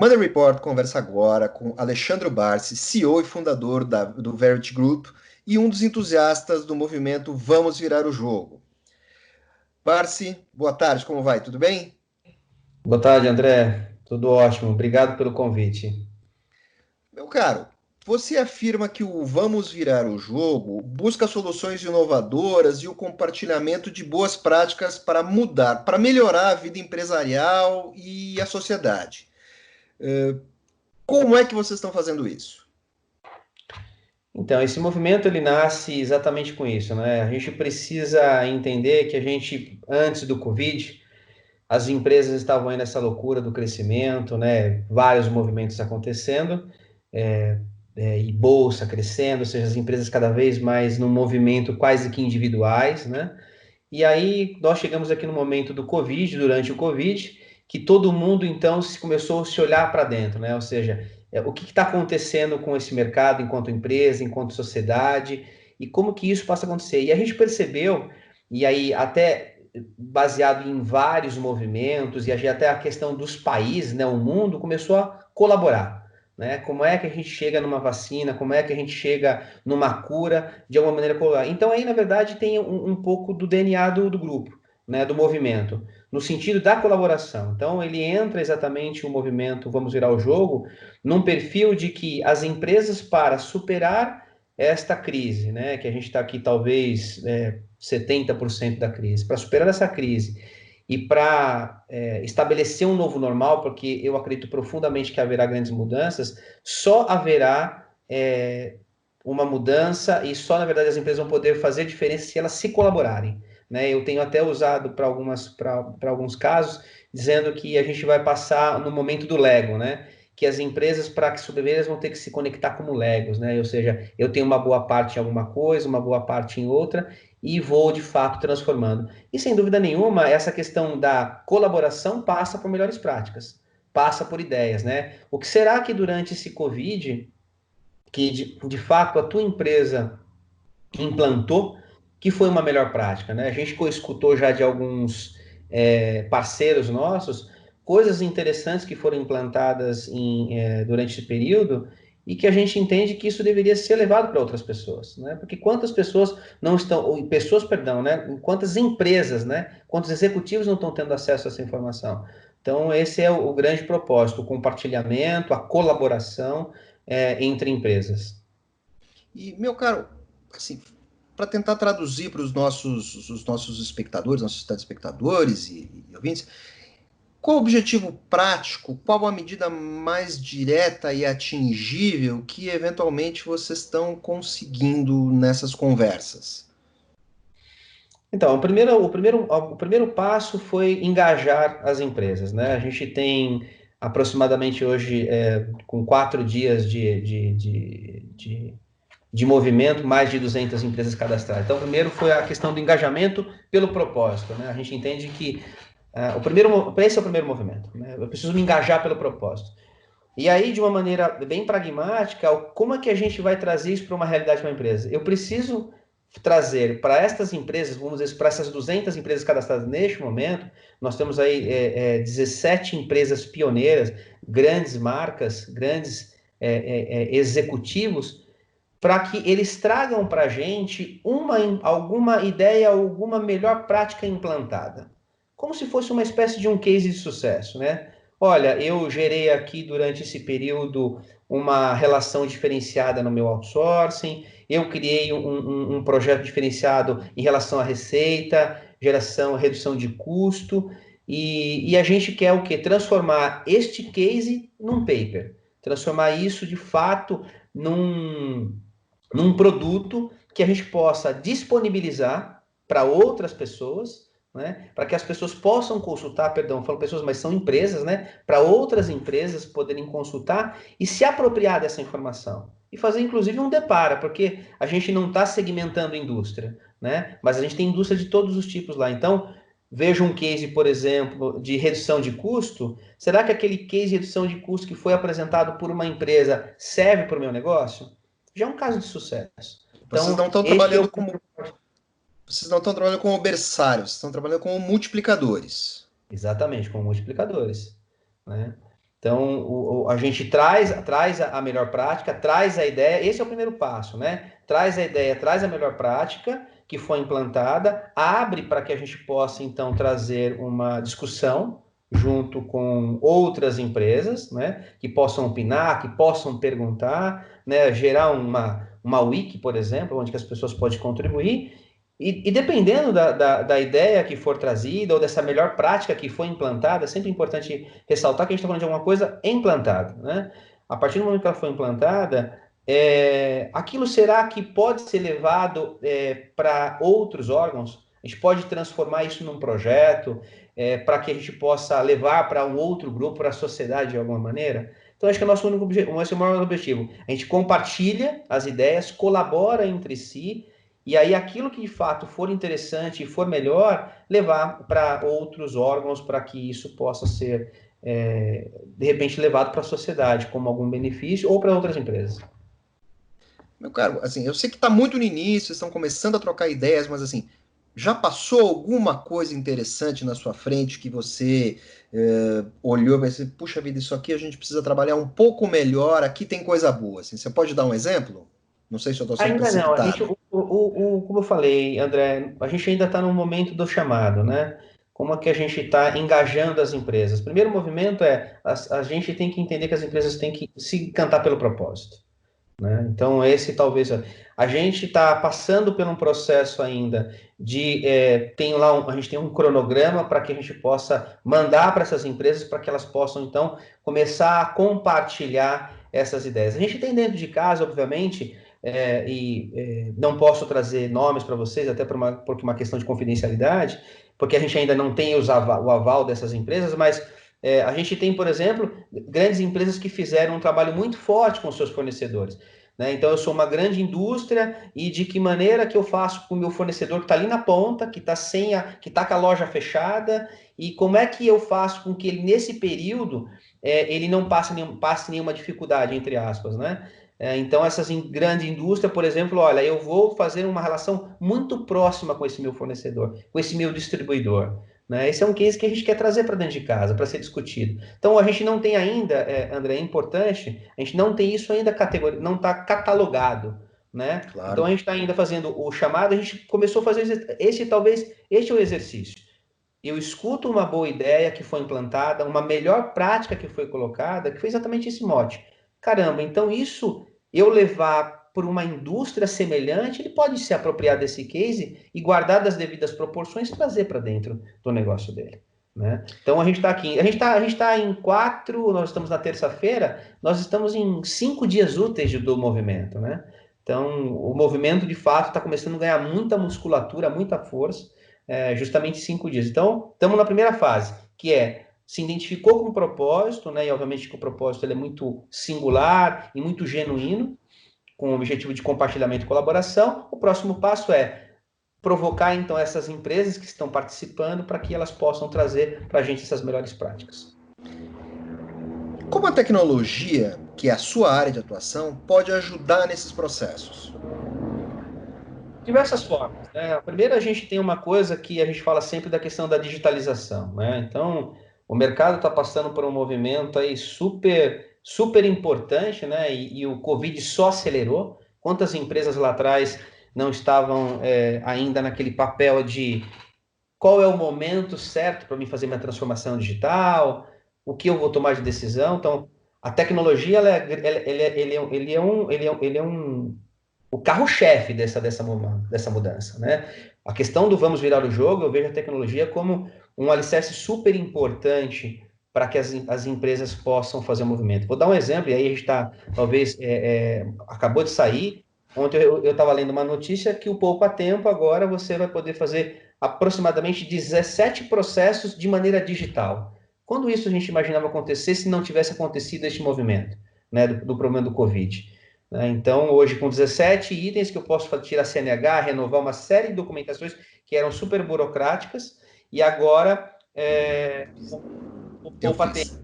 Money Report conversa agora com Alexandre Barsi, CEO e fundador do Verity Group e um dos entusiastas do movimento Vamos Virar o Jogo. Barsi, boa tarde, como vai? Tudo bem? Boa tarde, André. Tudo ótimo. Obrigado pelo convite. Meu caro, você afirma que o Vamos Virar o Jogo busca soluções inovadoras e o compartilhamento de boas práticas para mudar, para melhorar a vida empresarial e a sociedade. Como é que vocês estão fazendo isso? Então, esse movimento ele nasce exatamente com isso, né? A gente precisa entender que antes do Covid, as empresas estavam aí nessa loucura do crescimento, né? Vários movimentos acontecendo, é, e bolsa crescendo, ou seja, as empresas cada vez mais num movimento quase que individuais, né? E aí nós chegamos aqui no momento do Covid, durante o Covid, que todo mundo então começou a se olhar para dentro, né? Ou seja, o que está acontecendo com esse mercado enquanto empresa, enquanto sociedade, e como que isso passa a acontecer. E a gente percebeu, e aí até baseado em vários movimentos, e até a questão dos países, né? O mundo começou a colaborar. Né? Como é que a gente chega numa vacina, como é que a gente chega numa cura de alguma maneira colaborar. Então aí, na verdade, tem um pouco do DNA do grupo, né, do movimento, no sentido da colaboração. Então ele entra exatamente o movimento Vamos Virar o Jogo num perfil de que as empresas para superar esta crise, né, que a gente está aqui talvez 70% da crise, para superar essa crise e para estabelecer um novo normal, porque eu acredito profundamente que haverá grandes mudanças, só haverá uma mudança e só, na verdade, as empresas vão poder fazer diferença se elas se colaborarem. Né? Eu tenho até usado para alguns casos, dizendo que a gente vai passar no momento do Lego, né? Que as empresas, para que sobreviverem, vão ter que se conectar como Legos, né? Ou seja, eu tenho uma boa parte em alguma coisa, uma boa parte em outra, e vou, de fato, transformando. E, sem dúvida nenhuma, essa questão da colaboração passa por melhores práticas, passa por ideias, né? O que será que durante esse Covid que de fato a tua empresa implantou, que foi uma melhor prática, né? A gente escutou já de alguns parceiros nossos coisas interessantes que foram implantadas durante esse período e que a gente entende que isso deveria ser levado para outras pessoas, né? Porque quantas pessoas não estão, ou pessoas, perdão, né? Quantas empresas, né? Quantos executivos não estão tendo acesso a essa informação? Então, esse é o grande propósito, o compartilhamento, a colaboração entre empresas. E, meu caro, assim, para tentar traduzir para os nossos espectadores, nossos telespectadores e ouvintes, qual o objetivo prático, qual a medida mais direta e atingível que eventualmente vocês estão conseguindo nessas conversas? Então, o primeiro passo foi engajar as empresas, né? A gente tem aproximadamente hoje, com 4 dias de movimento, mais de 200 empresas cadastradas. Então, primeiro foi a questão do engajamento pelo propósito, né? A gente entende que esse é o primeiro movimento, né? Eu preciso me engajar pelo propósito. E aí, de uma maneira bem pragmática, como é que a gente vai trazer isso para uma realidade de uma empresa? Eu preciso trazer para estas empresas, vamos dizer, para essas 200 empresas cadastradas neste momento, nós temos aí 17 empresas pioneiras, grandes marcas, grandes executivos, para que eles tragam para a gente alguma ideia, alguma melhor prática implantada. Como se fosse uma espécie de um case de sucesso, né? Olha, eu gerei aqui durante esse período uma relação diferenciada no meu outsourcing, eu criei um projeto diferenciado em relação à receita, geração, redução de custo, e a gente quer o quê? Transformar este case num paper, transformar isso de fato num produto que a gente possa disponibilizar para outras pessoas, né? Para que as pessoas possam consultar, perdão, falo pessoas, mas são empresas, né? Para outras empresas poderem consultar e se apropriar dessa informação. E fazer, inclusive, um depara, porque a gente não está segmentando indústria, né? Mas a gente tem indústria de todos os tipos lá. Então, veja um case, por exemplo, de redução de custo. Será que aquele case de redução de custo que foi apresentado por uma empresa serve para o meu negócio? Já é um caso de sucesso. Vocês Então, não estão este é trabalhando o. como vocês não estão trabalhando como berçários, vocês estão trabalhando como multiplicadores. Exatamente, com multiplicadores. Né? Então, a gente traz a melhor prática, traz a ideia, esse é o primeiro passo, né? Traz a ideia, traz a melhor prática que foi implantada, abre para que a gente possa, então, trazer uma discussão junto com outras empresas, né? Que possam opinar, que possam perguntar, né? Gerar uma wiki, por exemplo, onde que as pessoas podem contribuir, e dependendo da ideia que for trazida ou dessa melhor prática que foi implantada, é sempre importante ressaltar que a gente está falando de alguma coisa implantada, né? A partir do momento que ela foi implantada, aquilo será que pode ser levado para outros órgãos? A gente pode transformar isso num projeto para que a gente possa levar para um outro grupo, para a sociedade de alguma maneira? Então, acho que é o nosso único objetivo, esse é o maior objetivo. A gente compartilha as ideias, colabora entre si, e aí aquilo que de fato for interessante e for melhor, levar para outros órgãos para que isso possa ser, de repente, levado para a sociedade como algum benefício ou para outras empresas. Meu caro, assim, eu sei que está muito no início, estão começando a trocar ideias, mas assim, já passou alguma coisa interessante na sua frente que você olhou e pensou, puxa vida, isso aqui a gente precisa trabalhar um pouco melhor, aqui tem coisa boa. Assim, você pode dar um exemplo? Não sei se eu estou sendo Ainda não, precipitado. como eu falei, André, a gente ainda está no momento do chamado, né? Como é que a gente está engajando as empresas? O primeiro movimento a gente tem que entender que as empresas têm que se encantar pelo propósito, né? Então, esse talvez a gente está passando por um processo ainda de a gente tem um cronograma para que a gente possa mandar para essas empresas para que elas possam então começar a compartilhar essas ideias. A gente tem dentro de casa, obviamente, não posso trazer nomes para vocês, até porque uma questão de confidencialidade, porque a gente ainda não tem o aval dessas empresas, mas a gente tem, por exemplo, grandes empresas que fizeram um trabalho muito forte com seus fornecedores, né? Então, eu sou uma grande indústria e de que maneira que eu faço com o meu fornecedor que está ali na ponta, que está com a loja fechada, e como é que eu faço com que ele, nesse período, ele não passe nenhuma dificuldade, entre aspas, né? Então, essas grandes indústrias, por exemplo, olha, eu vou fazer uma relação muito próxima com esse meu fornecedor, com esse meu distribuidor, né? Esse é um case que a gente quer trazer para dentro de casa, para ser discutido. Então, a gente não tem ainda, André, é importante, a gente não tem isso ainda não está catalogado, né? Então, a Claro. gente está ainda fazendo o chamado, a gente começou a fazer este é o exercício. Eu escuto uma boa ideia que foi implantada, uma melhor prática que foi colocada, que foi exatamente esse mote. Caramba, então isso eu levar por uma indústria semelhante, ele pode se apropriar desse case e guardar das devidas proporções e trazer para dentro do negócio dele, né? Então a gente está aqui, a gente tá em 4, nós estamos na terça-feira, nós estamos em 5 dias úteis do movimento, né? Então o movimento de fato está começando a ganhar muita musculatura, muita força, justamente 5 dias. Então, estamos na primeira fase, que se identificou com o propósito, né? E obviamente que o propósito ele é muito singular e muito genuíno, com o objetivo de compartilhamento e colaboração. O próximo passo é provocar, então, essas empresas que estão participando para que elas possam trazer para a gente essas melhores práticas. Como a tecnologia, que é a sua área de atuação, pode ajudar nesses processos? Diversas formas, né? Primeiro, a gente tem uma coisa que a gente fala sempre da questão da digitalização, né? Então, o mercado está passando por um movimento aí super importante, né? E o Covid só acelerou. Quantas empresas lá atrás não estavam ainda naquele papel de qual é o momento certo para mim fazer minha transformação digital, o que eu vou tomar de decisão? Então, a tecnologia, ele é um o carro-chefe dessa mudança, né? A questão do vamos virar o jogo, eu vejo a tecnologia como um alicerce super importante para que as empresas possam fazer o movimento. Vou dar um exemplo, e aí a gente está, talvez, acabou de sair, ontem eu estava lendo uma notícia que o Poupa Tempo agora você vai poder fazer aproximadamente 17 processos de maneira digital. Quando isso a gente imaginava acontecer se não tivesse acontecido este movimento, né, do problema do Covid? Então, hoje, com 17 itens que eu posso tirar CNH, renovar uma série de documentações que eram super burocráticas, e agora o Eu Poupa fiz.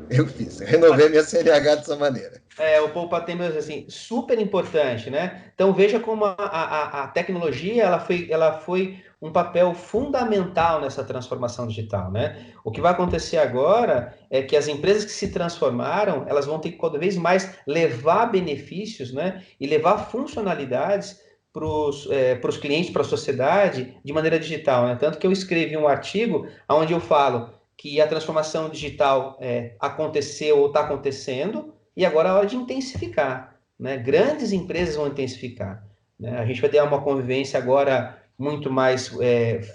Eu fiz, eu renovei minha CNH dessa maneira. O Poupa Tempo, assim, super importante, né? Então veja como a tecnologia ela foi um papel fundamental nessa transformação digital, né? O que vai acontecer agora é que as empresas que se transformaram, elas vão ter que cada vez mais levar benefícios, né? E levar funcionalidades para os clientes, para a sociedade, de maneira digital, né? Tanto que eu escrevi um artigo onde eu falo que a transformação digital aconteceu ou está acontecendo, e agora é a hora de intensificar, né? Grandes empresas vão intensificar, né? A gente vai ter uma convivência agora muito mais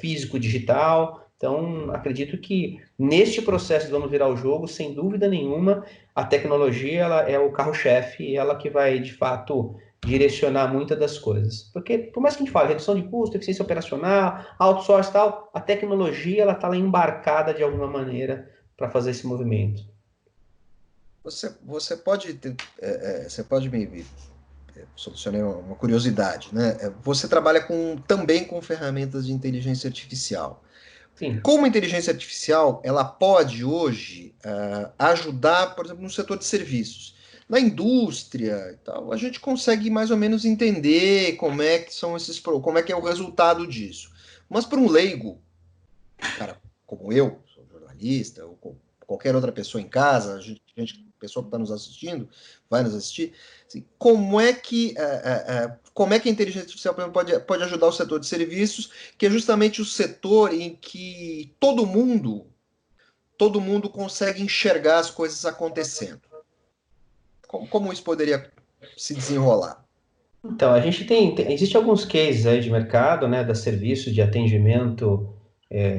físico-digital. Então, acredito que neste processo de vamos virar o jogo, sem dúvida nenhuma, a tecnologia ela é o carro-chefe e ela que vai, de fato, direcionar muitas das coisas. Porque, por mais que a gente fale redução de custo, eficiência operacional, outsourcing e tal, a tecnologia ela está lá embarcada de alguma maneira para fazer esse movimento. Você pode, você pode me solucionar uma curiosidade, né? Você trabalha também com ferramentas de inteligência artificial. Sim. Como a inteligência artificial, ela pode hoje ajudar, por exemplo, no setor de serviços. Na indústria e tal, a gente consegue mais ou menos entender como é que são como é que é o resultado disso. Mas para um leigo, cara, como eu, sou jornalista, ou qualquer outra pessoa em casa, pessoa que está nos assistindo, vai nos assistir, assim, como é que a inteligência artificial, por exemplo, pode ajudar o setor de serviços, que é justamente o setor em que todo mundo consegue enxergar as coisas acontecendo. Como isso poderia se desenrolar? Então, a gente existe alguns cases aí de mercado, né, da serviço de atendimento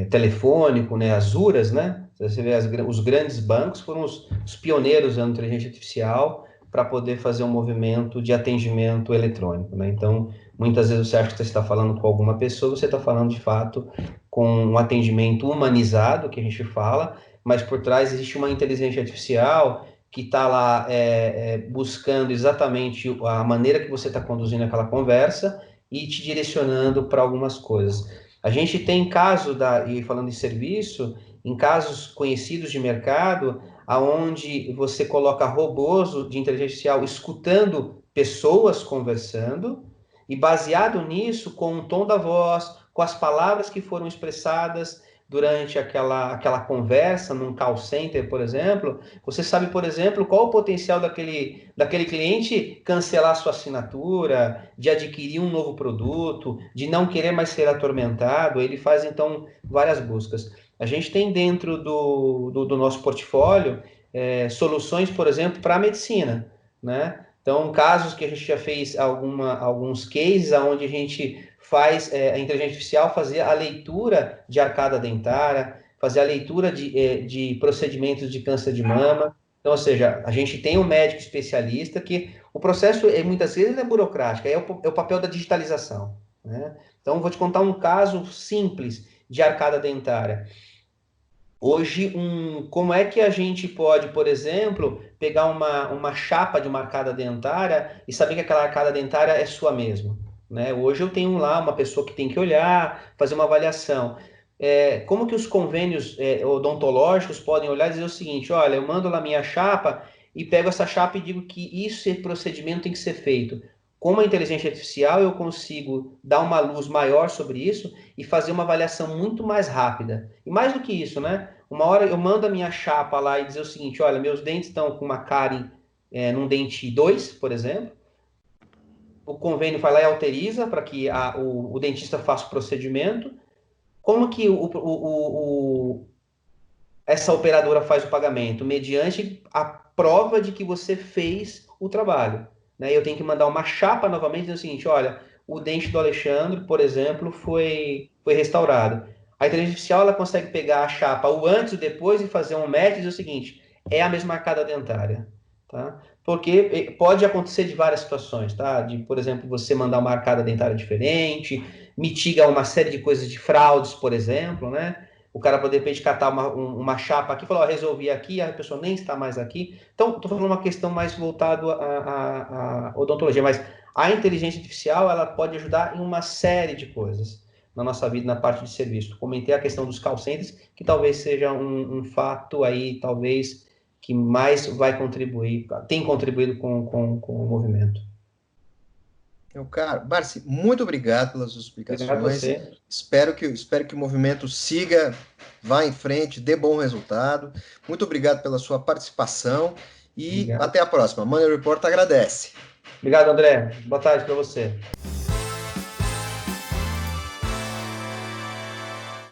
telefônico, né, as URAs, né? Você vê os grandes bancos foram os pioneiros da inteligência artificial para poder fazer um movimento de atendimento eletrônico, né? Então, muitas vezes você acha que você está falando com alguma pessoa, você está falando de fato com um atendimento humanizado, que a gente fala, mas por trás existe uma inteligência artificial que está lá buscando exatamente a maneira que você está conduzindo aquela conversa e te direcionando para algumas coisas. A gente tem caso, e falando em serviço, em casos conhecidos de mercado, aonde você coloca robôs de inteligência artificial escutando pessoas conversando, e baseado nisso, com o tom da voz, com as palavras que foram expressadas durante aquela conversa num call center, por exemplo, você sabe, por exemplo, qual o potencial daquele cliente cancelar sua assinatura, de adquirir um novo produto, de não querer mais ser atormentado. Ele faz, então, várias buscas. A gente tem dentro do nosso portfólio soluções, por exemplo, para a medicina, né? Então, casos que a gente já fez alguns cases onde a gente faz a inteligência artificial fazer a leitura de arcada dentária, fazer a leitura de procedimentos de câncer de mama. Então, ou seja, a gente tem um médico especialista que o processo, muitas vezes, é burocrático, é o papel da digitalização, né? Então, vou te contar um caso simples de arcada dentária. Hoje, como é que a gente pode, por exemplo, pegar uma chapa de uma arcada dentária e saber que aquela arcada dentária é sua mesmo, né? Hoje eu tenho lá uma pessoa que tem que olhar, fazer uma avaliação. Como que os convênios odontológicos podem olhar e dizer o seguinte: olha, eu mando lá minha chapa e pego essa chapa e digo que esse procedimento tem que ser feito. Com a inteligência artificial, eu consigo dar uma luz maior sobre isso e fazer uma avaliação muito mais rápida. E mais do que isso, né? Uma hora eu mando a minha chapa lá e dizer o seguinte: olha, meus dentes estão com uma cárie num dente 2, por exemplo. O convênio vai lá e autoriza para que o dentista faça o procedimento. Como que essa operadora faz o pagamento? Mediante a prova de que você fez o trabalho, né? Eu tenho que mandar uma chapa novamente dizendo o seguinte: olha, o dente do Alexandre, por exemplo, foi restaurado. A inteligência artificial ela consegue pegar a chapa o antes e o depois e fazer um match e dizer o seguinte: é a mesma arcada dentária, tá? Porque pode acontecer de várias situações, tá? De, por exemplo, você mandar uma arcada dentária diferente, mitiga uma série de coisas de fraudes, por exemplo, né? O cara poder, de repente, catar uma chapa aqui e falar: ó, resolvi aqui, a pessoa nem está mais aqui. Então, estou falando uma questão mais voltada à odontologia, mas a inteligência artificial ela pode ajudar em uma série de coisas na nossa vida, na parte de serviço. Comentei a questão dos call centers, que talvez seja um fato aí, talvez, que mais vai contribuir, tem contribuído com o movimento. Meu caro, Marci, muito obrigado pelas suas explicações. Obrigado a você. Espero que o movimento siga, vá em frente, dê bom resultado. Muito obrigado pela sua participação e Obrigado. até a próxima. Money Report agradece. Obrigado, André. Boa tarde para você.